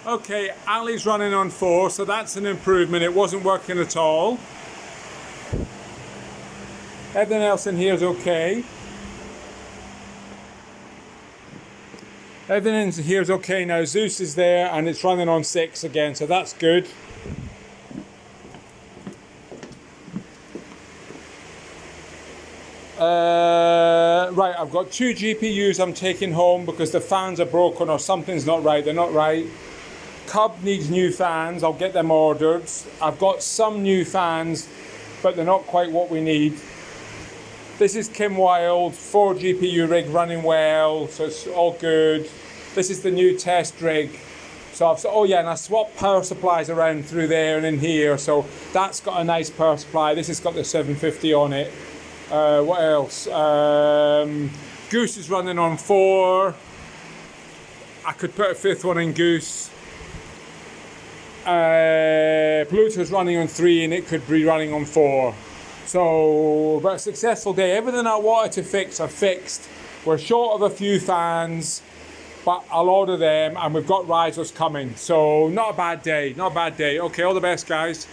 Okay, Ali's running on 4, so that's an improvement. It wasn't working at all. Everything else in here is okay. Everything in here is okay now. Zeus is there and it's running on 6 again, so that's good. Right, I've got 2 GPUs I'm taking home because the fans are broken or something's not right. They're not right. Cub needs new fans. I'll get them ordered. I've got some new fans, but they're not quite what we need. This is Kim Wilde, 4 GPU rig running well, so it's all good. This is the new test rig. So and I swapped power supplies around through there and in here, so that's got a nice power supply. This has got the 750 on it. What else? Goose is running on 4. I could put a 5th one in Goose. Pluto's running on 3 and it could be running on 4. So, but a successful day. Everything I wanted to fix, I've fixed. We're short of a few fans, but I'll order them and we've got risers coming. So, not a bad day, not a bad day. Okay, all the best, guys.